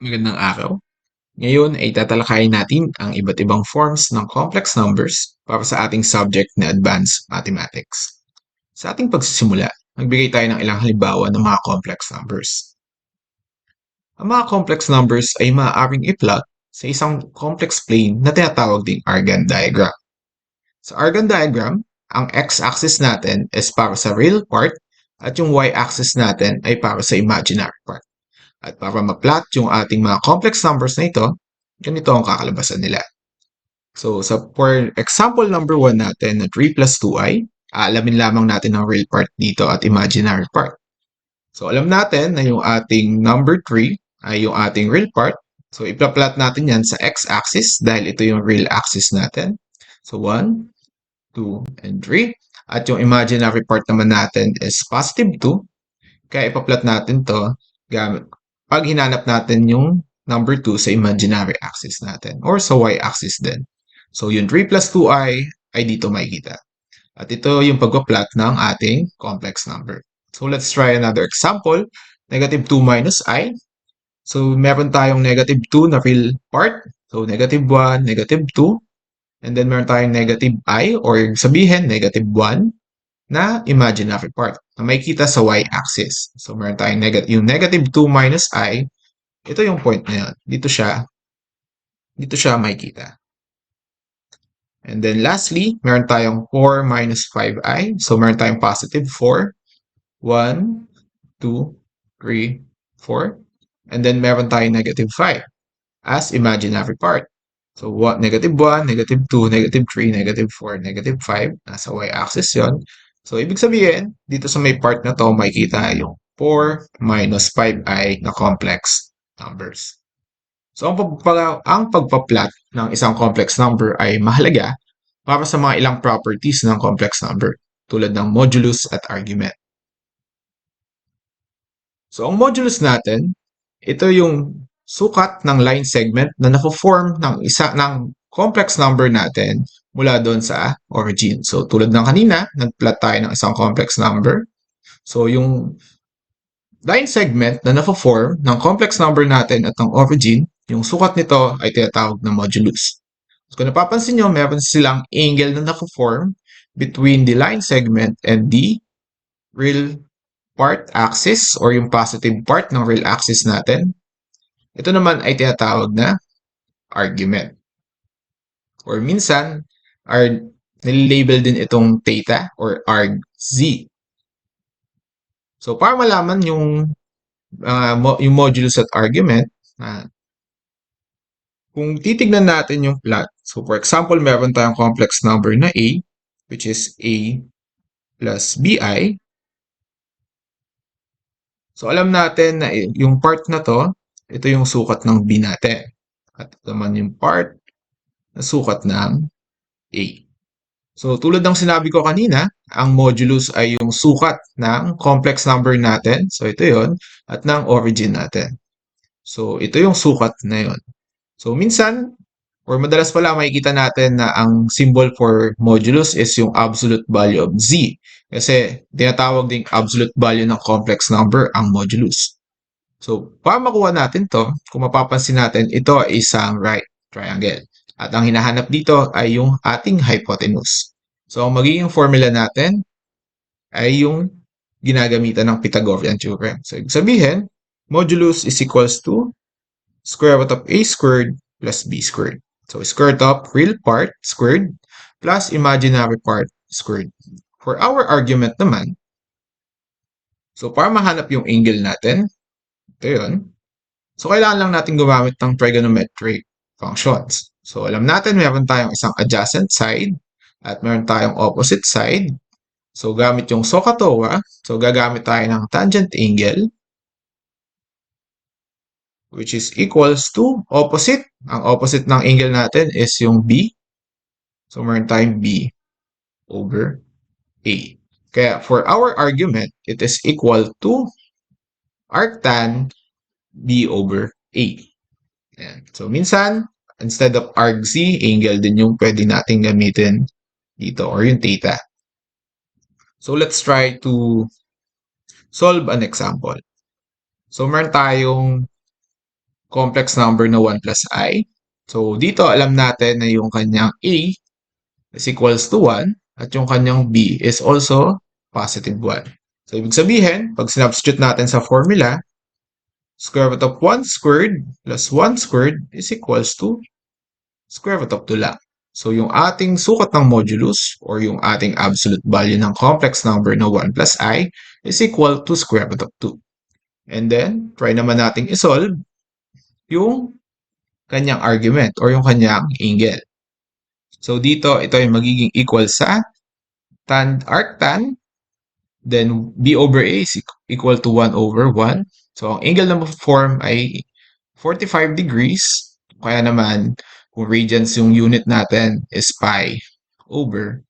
Magandang araw. Ngayon ay tatalakayin natin ang iba't ibang forms ng complex numbers para sa ating subject na Advanced Mathematics. Sa ating pagsisimula, magbigay tayo ng ilang halimbawa ng mga complex numbers. Ang mga complex numbers ay maaaring i-plot sa isang complex plane na tinatawag ding Argand diagram. Sa Argand diagram, ang x-axis natin is para sa real part at yung y-axis natin ay para sa imaginary part. At para ma-plot yung ating mga complex numbers na ito, ganito ang kakalabasan nila. So, for example number 1 natin na 3 plus 2i, aalamin lamang natin ang real part dito at imaginary part. So, alam natin na yung ating number 3 ay yung ating real part. So, ipla-plot natin yan sa x-axis dahil ito yung real axis natin. So, 1, 2, and 3. At yung imaginary part naman natin is positive 2. Kaya ipa-plot natin to gamit pag hinanap natin yung number 2 sa imaginary axis natin or sa y-axis din. So, yung 3 plus 2i ay dito makikita. At ito yung pagpa-plot ng ating complex number. So, let's try another example. Negative 2 minus i. So, meron tayong negative 2 na real part. So, negative 1, negative 2. And then, meron tayong negative I or sabihin, negative 1 na imaginary part na makikita sa y-axis. So, meron tayong yung negative 2 minus i. Ito yung point na yun. Dito siya makikita. And then lastly, meron tayong 4 minus 5i. So, meron tayong positive 4. 1, 2, 3, 4. And then meron tayong negative 5 as imaginary part. So, negative 1, negative 2, negative 3, negative 4, negative 5. Nasa y-axis yon. So, ibig sabihin, dito sa may part na to, makikita yung 4 minus 5i na complex numbers. So, ang pagpa-plot ng isang complex number ay mahalaga para sa mga ilang properties ng complex number, tulad ng modulus at argument. So, ang modulus natin, ito yung sukat ng line segment na na-form ng isa ng complex number natin mula doon sa origin. So, tulad ng kanina, nag-plot tayo ng isang complex number. So, yung line segment na na-form ng complex number natin at ng origin, yung sukat nito ay tinatawag na modulus. So, kung napapansin nyo, meron silang angle na na-form between the line segment and the real part axis or yung positive part ng real axis natin. Ito naman ay tinatawag na argument. Or minsan, nililabel din itong theta or argz. So, para malaman yung modulus at argument, kung titignan natin yung plot, so for example, meron tayong complex number na a, which is a plus bi. So, alam natin na yung part na to, ito yung sukat ng b natin. At ito naman yung part na sukat ng a. So, tulad ng sinabi ko kanina, ang modulus ay yung sukat ng complex number natin. So, ito yon at ng origin natin. So, ito yung sukat na yon. So, minsan, or madalas pala makikita natin na ang symbol for modulus is yung absolute value of z. Kasi tinatawag ding absolute value ng complex number ang modulus. So, para makuha natin to, kung mapapansin natin, ito ay isang right triangle. At ang hinahanap dito ay yung ating hypotenuse. So, ang magiging formula natin ay yung ginagamitan ng Pythagorean theorem. So, ibig sabihin, modulus is equals to square root of a squared plus b squared. So, square root of real part squared plus imaginary part squared. For our argument naman, so para mahanap yung angle natin, ito yun. So, kailangan lang natin gumamit ng trigonometric functions. So, alam natin meron tayong isang adjacent side at meron tayong opposite side. So, gamit yung SOHCAHTOA, so gagamit tayo ng tangent angle, which is equals to opposite. Ang opposite ng angle natin is yung B. So, meron tayong B over A. Kaya, for our argument, it is equal to arctan B over A. Ayan. So, minsan, instead of argz, angle din yung pwede natin gamitin dito or yung theta. So, let's try to solve an example. So, meron tayong complex number na 1 plus I. So, dito alam natin na yung kanyang A is equals to 1 at yung kanyang B is also positive 1. So, ibig sabihin, pag sinubstitute natin sa formula, square root of 1 squared plus 1 squared is equals to square root of 2 lang. So, yung ating sukat ng modulus or yung ating absolute value ng complex number na 1 plus I is equal to square root of 2. And then, try naman nating isolve yung kanyang argument or yung kanyang angle. So, dito, ito ay magiging equal sa tan arctan, then B over A is equal to 1 over 1. So, ang angle na form ay 45 degrees. Kaya naman, kung radians yung unit natin is pi over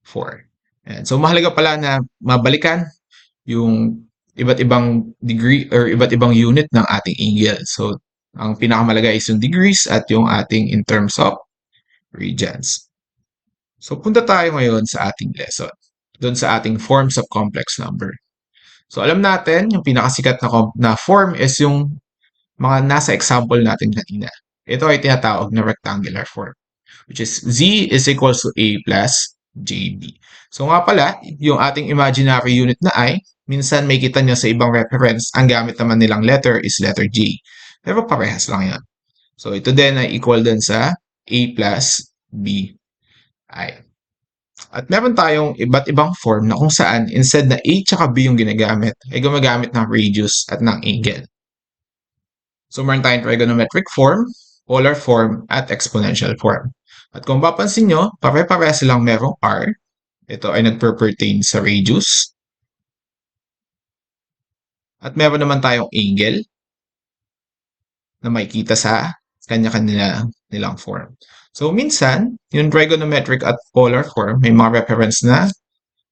4. And so, mahalaga pala na mabalikan yung iba't ibang degree or iba't ibang unit ng ating angle. So, ang pinakamalaga is yung degrees at yung ating in terms of radians. So, punta tayo ngayon sa ating lesson. Doon sa ating forms of complex number. So, alam natin, yung pinakasikat na form is yung mga nasa example natin kanina. Ito ay tinatawag na rectangular form, which is Z is equals to A plus JB. So nga pala, yung ating imaginary unit na I, minsan may kita nyo sa ibang reference, ang gamit naman nilang letter is letter J. Pero parehas lang yan. So ito din ay equal din sa A plus B I. At meron tayong iba't ibang form na kung saan instead na A tsaka B yung ginagamit, ay gumagamit ng radius at ng angle. So meron tayong trigonometric form, polar form, at exponential form. At kung papansin nyo, pare-pareha silang merong R. Ito ay nagper-pertain sa radius. At meron naman tayong angle na makikita sa kanya-kanya nilang form. So minsan, yung trigonometric at polar form, may mga reference na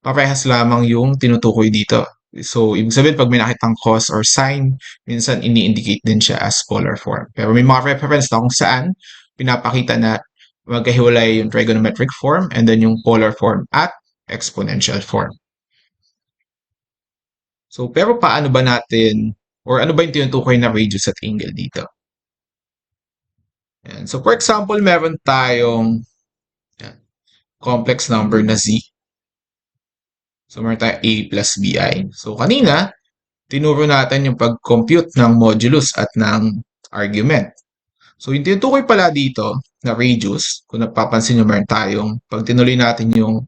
parehas lamang yung tinutukoy dito. So, ibig sabihin, pag may nakitang cos or sign, minsan ini-indicate din siya as polar form. Pero may mga reference na kung saan pinapakita na magkahiwalay yung trigonometric form and then yung polar form at exponential form. So, pero paano ba natin, or ano ba yung tinutukoy na radius at angle dito? Yan. So, for example, meron tayong complex number na z. So, meron tayong a plus bi. So, kanina, tinuro natin yung pag-compute ng modulus at ng argument. So, yung tinutukoy pala dito na radius, kung napapansin nyo, meron tayong, pag tinuloy natin yung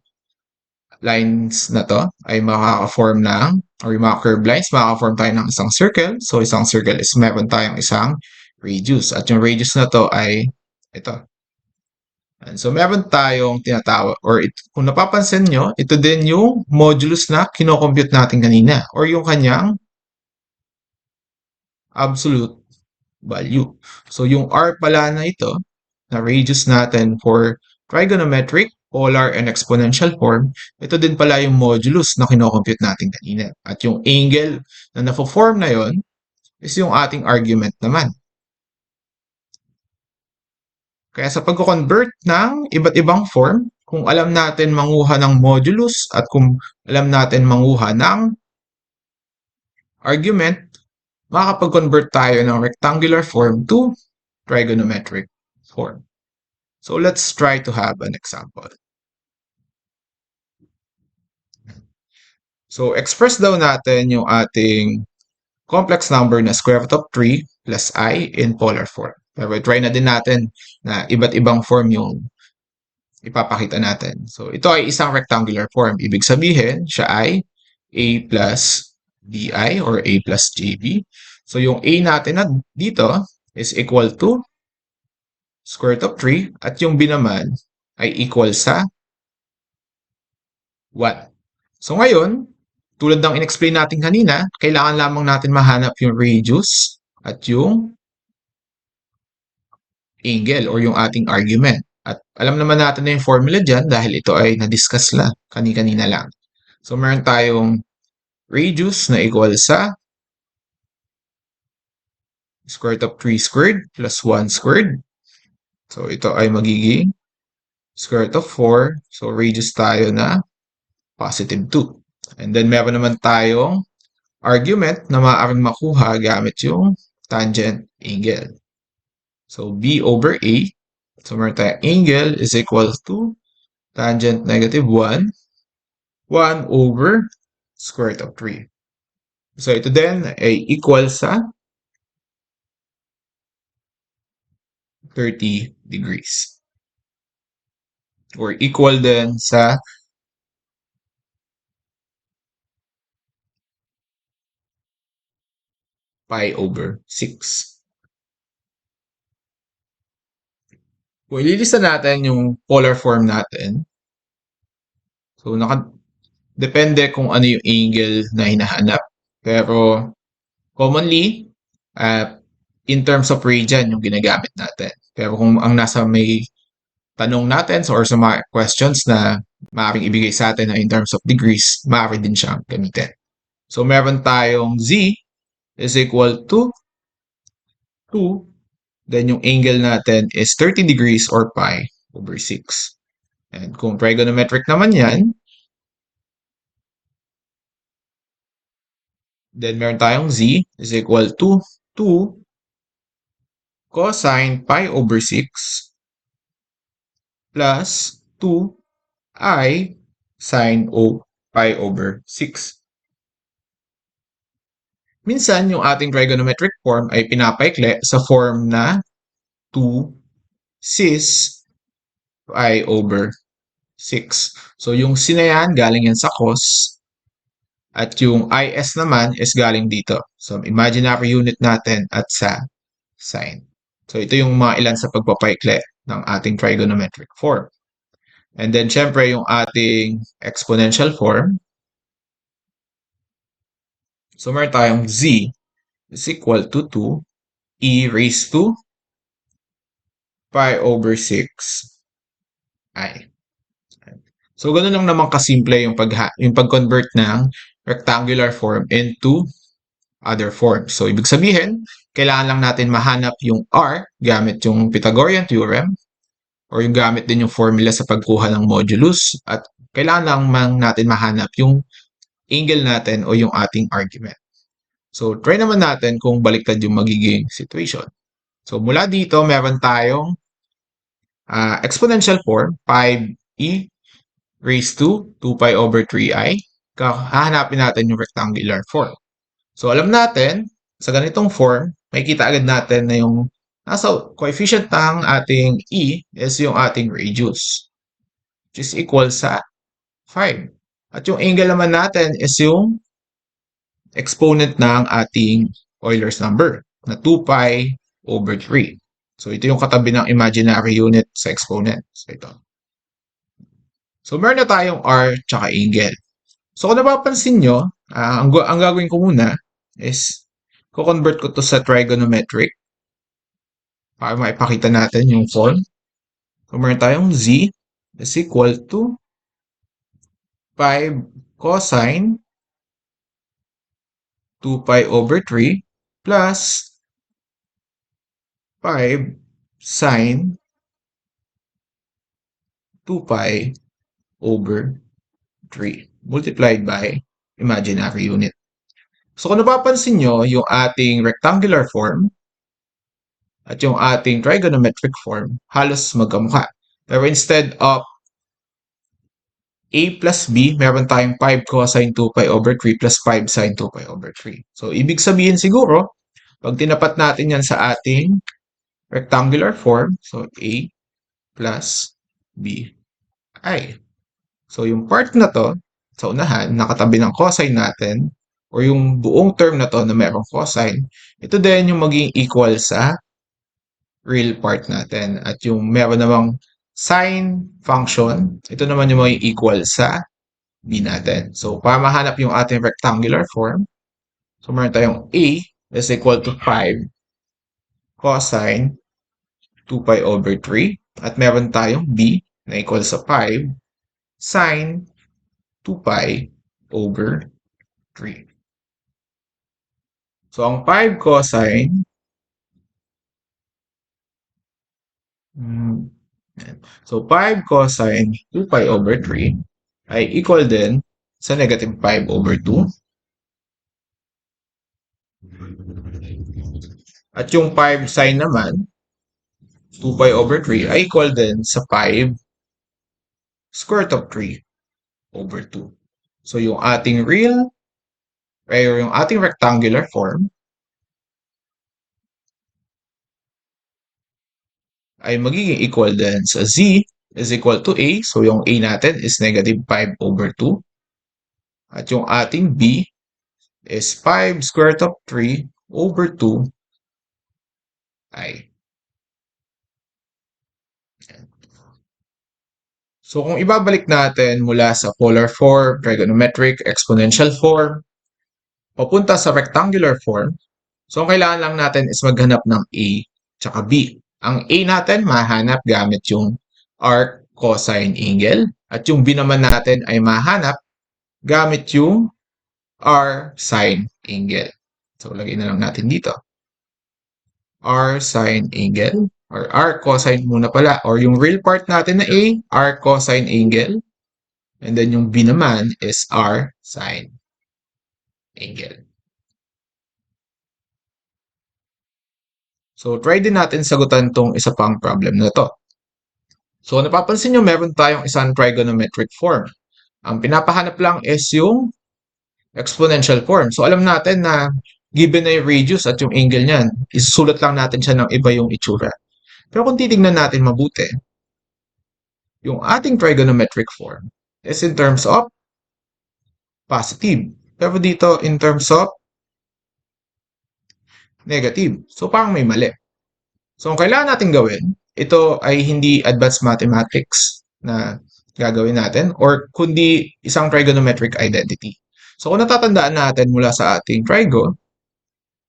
lines na to, ay makaka-form ng, or yung mga curved lines, makaka-form tayo ng isang circle. So, isang circle is meron tayong isang radius. At yung radius na to ay ito. And so, meron tayong tinatawag, or kung napapansin nyo, ito din yung modulus na kinocompute natin kanina, or yung kanyang absolute value. So, yung R pala na ito, na radius natin for trigonometric, polar, and exponential form, ito din pala yung modulus na kinocompute natin kanina. At yung angle na nafo-form na yon is yung ating argument naman. Kaya sa pagko-convert ng iba't ibang form, kung alam natin manguha ng modulus at kung alam natin manguha ng argument, makakapag-convert tayo ng rectangular form to trigonometric form. So let's try to have an example. So express daw natin yung ating complex number na square root of 3 plus I in polar form. Pero try na din natin na iba't ibang form yung ipapakita natin. So ito ay isang rectangular form. Ibig sabihin, siya ay A plus BI or A plus JB. So yung A natin na dito is equal to square root of 3 at yung B naman ay equal sa 1. So ngayon, tulad ng in-explain natin kanina, kailangan lamang natin mahanap yung radius at yung angle or yung ating argument. At alam naman natin na yung formula dyan dahil ito ay na-discuss lang kanina lang. So meron tayong radius na equal sa square root of 3 squared plus 1 squared. So ito ay magiging square root of 4. So radius tayo na positive 2. And then meron naman tayong argument na maaaring makuha gamit yung tangent angle. So B over A. So meron tayong angle is equal to tangent negative 1, 1 over square root of 3. So ito din ay equal sa 30 degrees. Or equal din sa pi over 6. Kung ililista natin yung polar form natin, so depende kung ano yung angle na hinahanap. Pero commonly, in terms of radian yung ginagamit natin. Pero kung ang nasa may tanong natin or sa mga questions na maaaring ibigay sa atin na in terms of degrees, maaari din siyang gamitin. So meron tayong z is equal to 2. Then yung angle natin is 30 degrees or pi over 6. And kung trigonometric naman yan, then meron tayong z is equal to 2 cosine pi over 6 plus 2i sine o pi over 6. Minsan, yung ating trigonometric form ay pinapaikli sa form na 2 cis pi over 6. So, yung sin na yan, galing yan sa cos. At yung is naman is galing dito. So, imaginary unit natin at sa sine. So, ito yung mga ilan sa pagpapaikli ng ating trigonometric form. And then, syempre, yung ating exponential form. So, meron tayong z is equal to 2 e raised to pi over 6 i. So, ganun lang naman kasimple yung pag-convert ng rectangular form into other forms. So, ibig sabihin, kailangan lang natin mahanap yung r gamit yung Pythagorean theorem or yung gamit din yung formula sa pagkuha ng modulus at kailangan lang natin mahanap yung angle natin o yung ating argument. So, try naman natin kung baliktad yung magiging situation. So, mula dito, meron tayong exponential form, 5e raised to 2 pi over 3i. Hahanapin natin yung rectangular form. So, alam natin, sa ganitong form, makikita agad natin na yung nasa coefficient ng ating e is yung ating radius, which is equal sa 5. At yung angle naman natin is yung exponent ng ating Euler's number na 2 pi over 3. So, ito yung katabi ng imaginary unit sa exponent. So, ito. So, meron na tayong r tsaka angle. So, kung napapansin nyo, ang gagawin ko muna is ko-convert ko to sa trigonometric para maipakita natin yung form. So, meron tayong z is equal to 5 cosine 2 pi over 3 plus 5 sine 2 pi over 3 multiplied by imaginary unit. So kung napapansin nyo, yung ating rectangular form at yung ating trigonometric form halos magkamukha. Pero instead of a plus b, meron tayong 5 cosine 2 pi over 3 plus 5 sine 2 pi over 3. So ibig sabihin siguro, pag tinapat natin yan sa ating rectangular form, so a plus b i. So yung part na to, sa unahan, nakatabi ng cosine natin, or yung buong term na to na merong cosine, ito din yung maging equal sa real part natin. At yung meron namang sine function, ito naman yung maging equal sa b natin. So para mahanap yung ating rectangular form, so meron tayong a is equal to 5 cosine 2 pi over 3. At meron tayong b na equal sa 5 sine 2 pi over 3. So, ang 5 cosine, so 5 cosine 2 pi over 3 ay equal din sa negative 5 over 2. At yung 5 sine naman, 2 pi over 3 ay equal din sa 5 square root of 3 over 2. So yung ating yung ating rectangular form ay magiging equal din sa z is equal to a. So yung a natin is negative 5 over 2. At yung ating b is 5 square root of 3 over 2 ay. So kung ibabalik natin mula sa polar form, trigonometric, exponential form, papunta sa rectangular form, so ang kailangan lang natin is maghanap ng a tsaka b. Ang a natin mahanap gamit yung arc cosine angle at yung b naman natin ay mahanap gamit yung r sine angle. So lagay na lang natin dito. R sine angle or R cosine muna pala or yung real part natin na A, R cosine angle. And then yung B naman is R sine angle. So try din natin sagutan tong isa pang problem na to. So napapansin nyo meron tayong isang trigonometric form. Ang pinapahanap lang is yung exponential form. So alam natin na given na yung radius at yung angle niyan, isusulat lang natin siya ng iba yung itsura. Pero kung titignan natin mabuti, yung ating trigonometric form is in terms of positive. Pero dito in terms of negative. So parang may mali. So ang kailangan natin gawin, ito ay hindi advanced mathematics na gagawin natin or kundi isang trigonometric identity. So kung natatandaan natin mula sa ating trigo,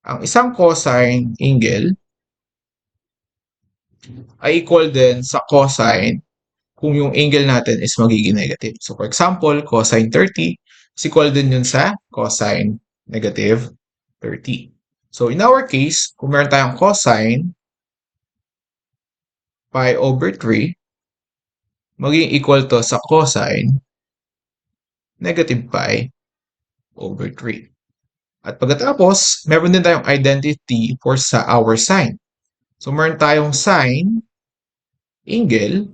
ang isang cosine angle ay equal din sa cosine kung yung angle natin is magiging negative. So for example, cosine 30 is equal din yun sa cosine negative 30. So in our case, kung meron tayong cosine pi over 3, magiging equal to sa cosine negative pi over 3. At pagkatapos, meron din tayong identity for sa our sine. So meron tayong sine angle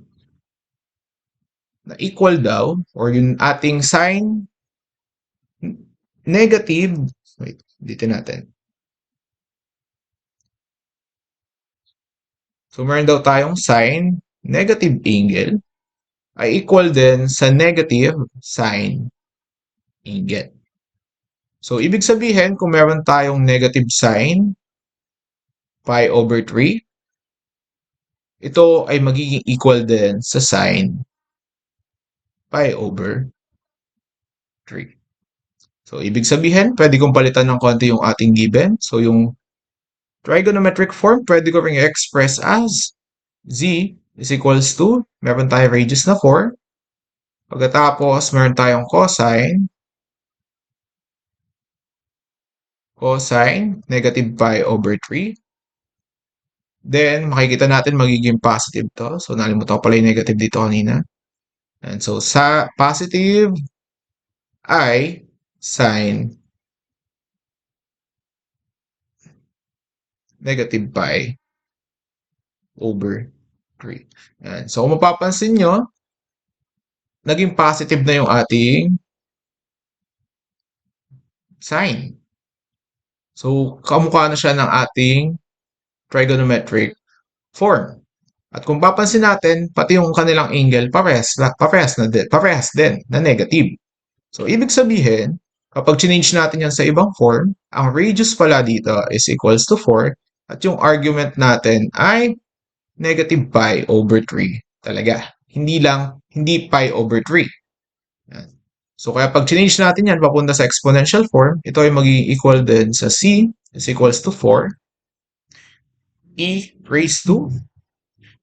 na equal daw or yung ating sine negative, wait, dito natin. So meron daw tayong sine negative angle ay equal din sa negative sine angle. So ibig sabihin kung meron tayong negative sine pi over 3, ito ay magiging equal din sa sine pi over 3. So ibig sabihin, pwede kong palitan ng konti yung ating given. So yung trigonometric form, pwede ko ring i-express as z is equals to, meron tayong radius na 4. Pagkatapos, meron tayong cosine negative pi over 3. Then, makikita natin magiging positive to. So, nalimutan ko pala yung negative dito kanina. And so, sa positive ay sine negative pi over 3. And so, kung mapapansin nyo, naging positive na yung ating sine. So, kamukha na siya ng ating trigonometric form. At kung papansin natin, pati yung kanilang angle parehas din na negative. So, ibig sabihin, kapag change natin yan sa ibang form, ang radius pala dito is equals to 4 at yung argument natin ay negative pi over 3 talaga. Hindi pi over 3. Yan. So, kaya pag change natin yan papunta sa exponential form, ito ay magiging equal din sa c is equals to 4 e raised to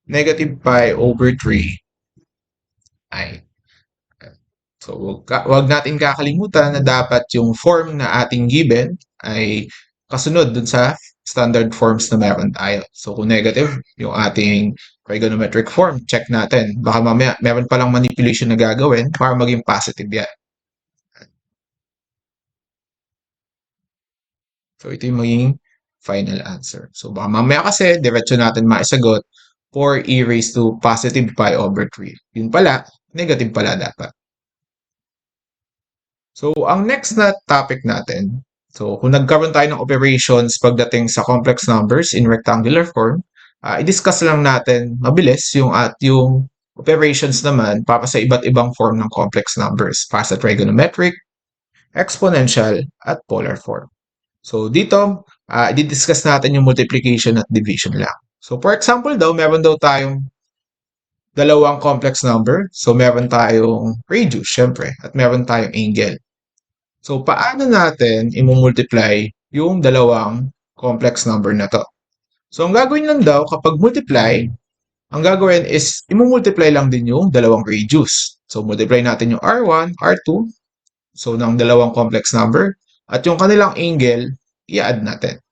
negative pi over 3 i. So, wag natin kakalimutan na dapat yung form na ating given ay kasunod dun sa standard forms na meron tayo. So, kung negative, yung ating trigonometric form, check natin. Baka mamaya, meron palang manipulation na gagawin para maging positive yan. So, ito yung maging final answer. So baka mamaya kasi, diretso natin maisagot 4e raised to positive pi over 3. Yun pala, negative pala dapat. So, ang next na topic natin, so kung nagkaroon tayo ng operations pagdating sa complex numbers in rectangular form, i-discuss lang natin mabilis yung operations naman para sa iba't ibang form ng complex numbers, para sa trigonometric, exponential, at polar form. So, dito, i-discuss natin yung multiplication at division lang. So, for example daw, meron daw tayong dalawang complex number. So, meron tayong radius, syempre, at meron tayong angle. So, paano natin imumultiply yung dalawang complex number na to? So, ang gagawin lang daw kapag multiply, ang gagawin is imumultiply lang din yung dalawang radius. So, multiply natin yung R1, R2, so ng dalawang complex number, at yung kanilang angle, i-add natin.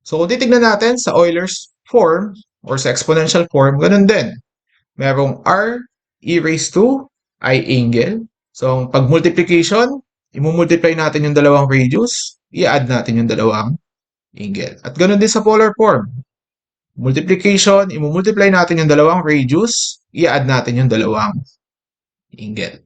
So, kung titignan natin sa Euler's form or sa exponential form, ganun din. Merong R e raised to I angle. So, ang pag-multiplication, imumultiply natin yung dalawang radius, i-add natin yung dalawang angle. At ganun din sa polar form. Multiplication, imumultiply natin yung dalawang radius, i-add natin yung dalawang angle.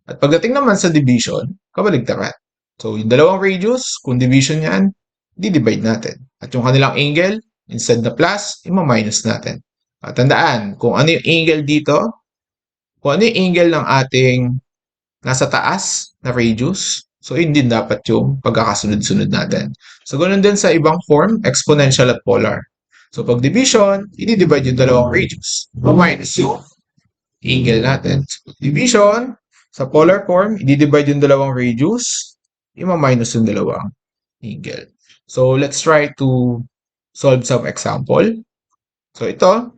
At pagdating naman sa division, kabaligtaran. So, yung dalawang radius, kung division yan, di-divide natin. At yung kanilang angle, instead na plus, ima-minus natin. At tandaan, kung ano yung angle dito, kung ano yung angle ng ating nasa taas na radius, so yun din dapat yung pagkakasunod-sunod natin. So, ganun din sa ibang form, exponential at polar. So, pag division, i-divide yung dalawang radius. Ma-minus yung angle natin. So, division, sa polar form, i-divide yung dalawang radius, ima-minus yung dalawang angle. So, let's try to solve some example. So, ito,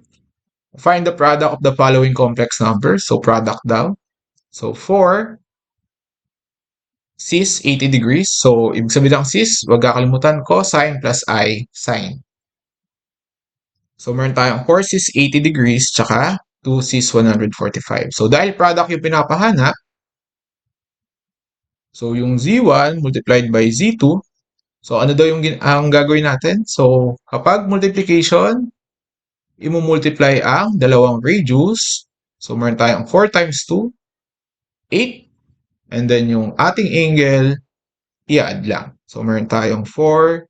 find the product of the following complex numbers. So, product daw. So, 4 cis 80 degrees. So, ibig sabihin ng cis, huwag kakalimutan cosine plus I sine. So, meron tayong 4 cis 80 degrees tsaka 2 cis 145. So, dahil product yung pinapahanap, so yung Z1 multiplied by Z2, so ano daw yung ang gagawin natin? So, kapag multiplication, imumultiply ang dalawang radius. So, meron tayong 4 times 2, 8. And then yung ating angle, i-add lang. So, meron tayong 4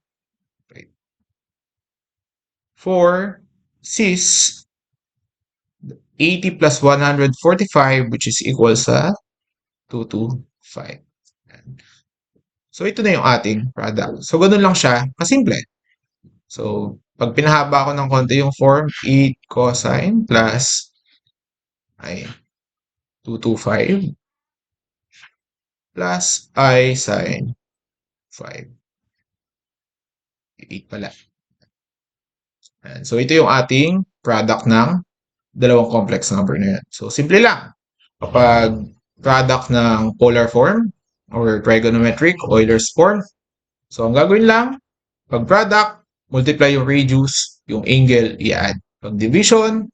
cis 80 plus 145, which is equal sa 225. So, ito na yung ating product. So, ganun lang siya, kasimple. So, pag pinahaba ko ng konti yung form, 8 cosine plus 225 plus I sine 5. 8 pala. So, ito yung ating product ng dalawang complex number na yan. So, simple lang. Kapag product ng polar form or trigonometric, Euler's form, so ang gagawin lang, pag product, multiply yung radius, yung angle, i-add. Pag division,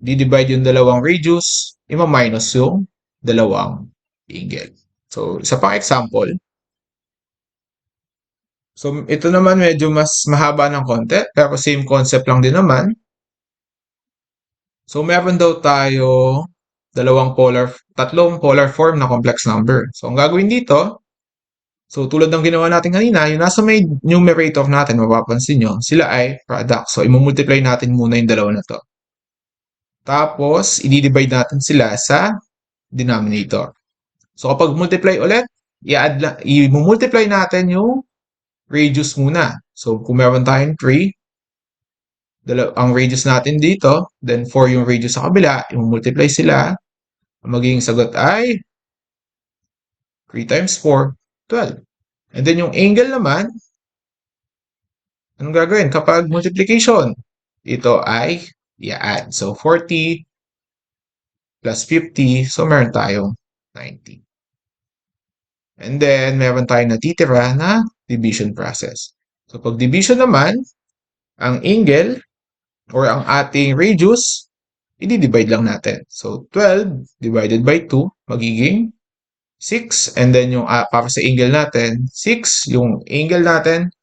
di-divide yung dalawang radius, ima-minus yung dalawang angle. So, isa pang example. So, ito naman medyo mas mahaba ng konti, pero same concept lang din naman. So, meron daw tayo tatlong polar form na complex number. So, ang gagawin dito, so tulad ng ginawa natin kanina, yung nasa may numerator natin, mapapansin nyo, sila ay product. So, imumultiply natin muna yung dalawa na to. Tapos, i-divide natin sila sa denominator. So, kapag multiply ulit, i-multiply natin yung radius muna. So, kung meron tayong 3, ang radius natin dito, then 4 yung radius sa kabila, i-multiply sila. Ang magiging sagot ay 3 times 4, 12. And then yung angle naman, anong gagawin? Kapag multiplication, ito ay i-add. So, 40 plus 50, so meron tayong 90. And then, meron tayong natitira na division process. So, pag division naman, ang angle or ang ating radius, i-divide lang natin. So, 12 divided by 2, magiging 6. And then, yung para sa angle natin, 6, yung angle natin,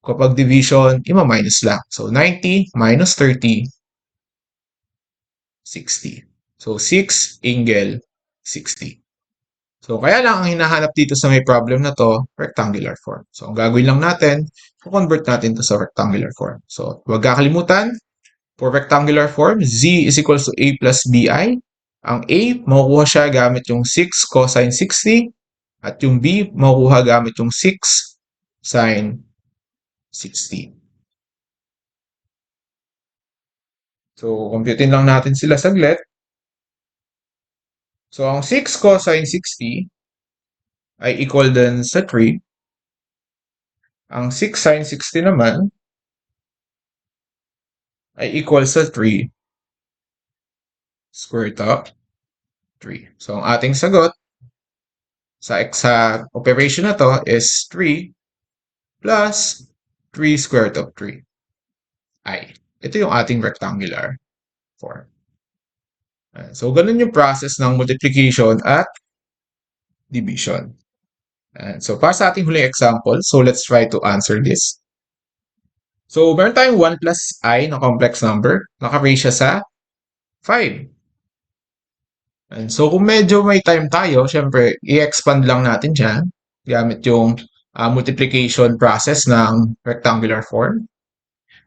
Kapag division, ima-minus lang. So, 90 minus 30, 60. So, 6 angle 60. So, kaya lang ang hinahanap dito sa may problem na to, rectangular form. So, ang gagawin lang natin, convert natin to sa rectangular form. So, huwag kakalimutan, for rectangular form, z is equals to a plus bi. Ang a, makukuha siya gamit yung 6 cosine 60. At yung b, makukuha gamit yung 6 sine 60. So, computein lang natin sila saglit. So, ang 6 cosine 60 ay equal din sa 3. Ang 6 sine 60 naman ay equal sa 3 square root of 3. So, ang ating sagot sa operation na to is 3 plus 3 square root of 3 ay. Ito yung ating rectangular form. So, ganun yung process ng multiplication at division. So, para sa ating huling example, so let's try to answer this. So, meron tayong 1 plus I na complex number. Naka-raise siya sa 5. And so, kung medyo may time tayo, syempre, i-expand lang natin siya gamit yung multiplication process ng rectangular form.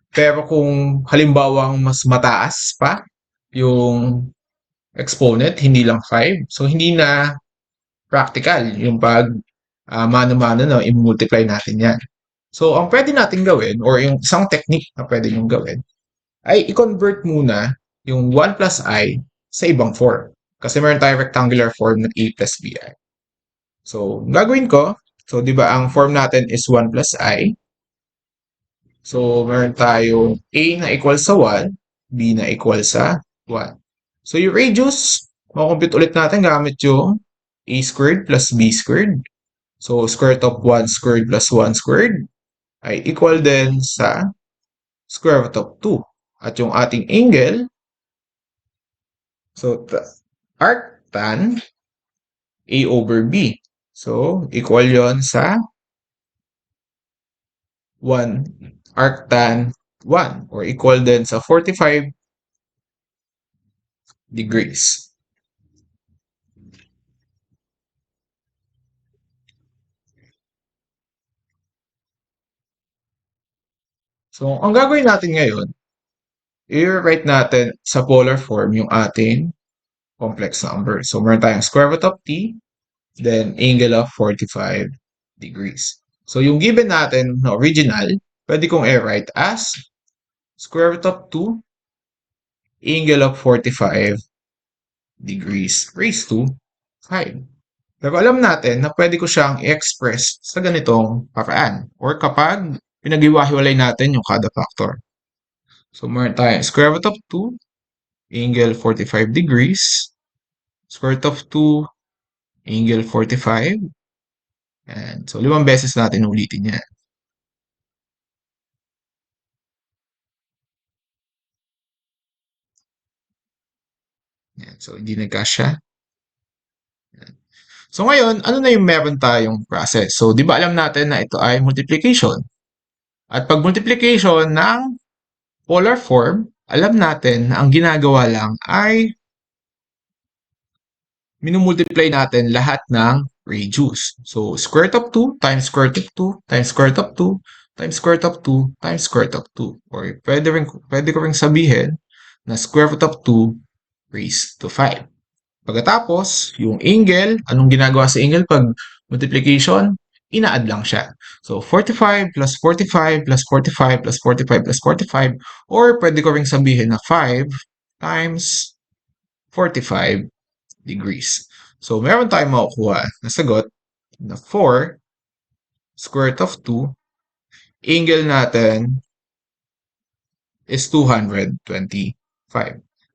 Pero kung halimbawang mas mataas pa yung exponent, hindi lang 5, so hindi na practical yung pag mano-mano na i-multiply natin yan. So, ang pwede natin gawin or yung isang technique na pwede nyo gawin ay i-convert muna yung 1 plus I sa ibang form. Kasi meron tayong rectangular form ng A plus BI. So, gagawin ko, so di ba ang form natin is 1 plus I. So, meron tayong A na equal sa 1, B na equal sa 1. So, yung radius, makompute ulit natin gamit yung A squared plus B squared. So, square root of 1 squared plus 1 squared ay equal din sa square root of 2. At yung ating angle, so arctan A over B. So, equal yon sa 1 arctan 1 or equal din sa 45 degrees. So, ang gagawin natin ngayon, i-write natin sa polar form yung ating complex number. So, meron tayong square root of t, then angle of 45 degrees. So, yung given natin na original, pwede kong i-write as square root of 2, angle of 45 degrees raised to 5. Pero alam natin na pwede ko siyang i-express sa ganitong paraan or kapag pinag-iwahiwalay natin yung kada factor. So, meron tayong square root of 2, angle 45 degrees, square root of 2, angle 45. And so, 5 beses natin ulitin yan. Yan. So, hindi nagkasya. So, ngayon, ano na yung meron tayong process? So, di ba alam natin na ito ay multiplication? At pag multiplication ng polar form, alam natin na ang ginagawa lang ay minumultiply natin lahat ng radius. So, square root of 2 times square root of 2 times square root of 2 times square root of 2 times square root of 2. Or pwede ko ring sabihin na square root of 2 raised to 5. Pagkatapos, yung angle, anong ginagawa sa angle pag multiplication? Ina-add lang siya. So, 45 plus 45 plus 45 plus 45 plus 45 or pwede ko ring sabihin na 5 times 45 degrees. So, meron tayong makukuha na sagot na 4 square root of 2. Angle natin is 225.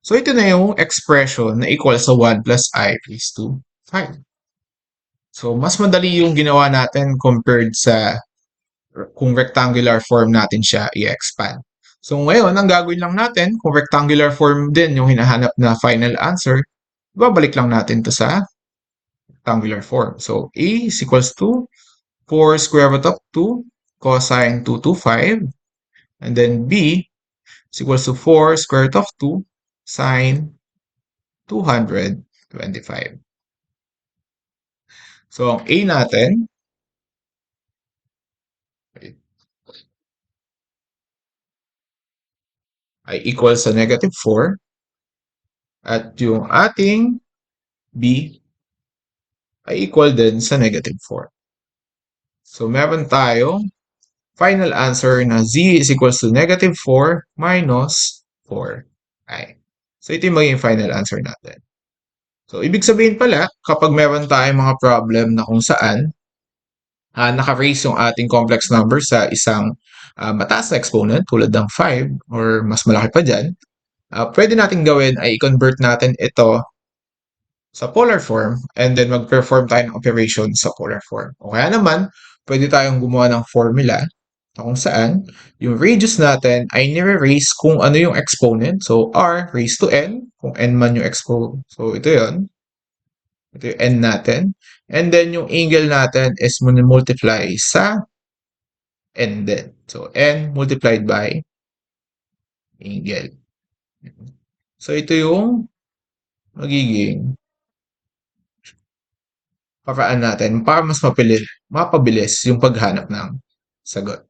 So, ito na yung expression na equal sa 1 plus I raised to 5. So, mas madali yung ginawa natin compared sa kung rectangular form natin siya i-expand. So, ngayon, ang gagawin lang natin, kung rectangular form din yung hinahanap na final answer, babalik lang natin to sa rectangular form. So, A is equals to 4 square root of 2 cosine 225. And then B is equals to 4 square root of 2 sine 225. So, ang A natin ay equal sa negative 4 at yung ating B ay equal din sa negative 4. So, meron tayong final answer na Z is equals to negative 4 minus 4i. So, ito yung magiging final answer natin. So, ibig sabihin pala, kapag meron tayong mga problem na kung saan naka-raise yung ating complex number sa isang mataas na exponent tulad ng 5 or mas malaki pa dyan, pwede natin gawin ay i-convert natin ito sa polar form and then mag-perform tayo ng operation sa polar form. O kaya naman, pwede tayong gumawa ng formula na kung saan yung radius natin ay nire-raise kung ano yung exponent. So, r raised to n, kung n man yung exponent. So, ito yun. Ito yung n natin. And then, yung angle natin is multiply sa n din. So, n multiplied by angle. So, ito yung magiging paraan natin para mas mapabilis yung paghanap ng sagot.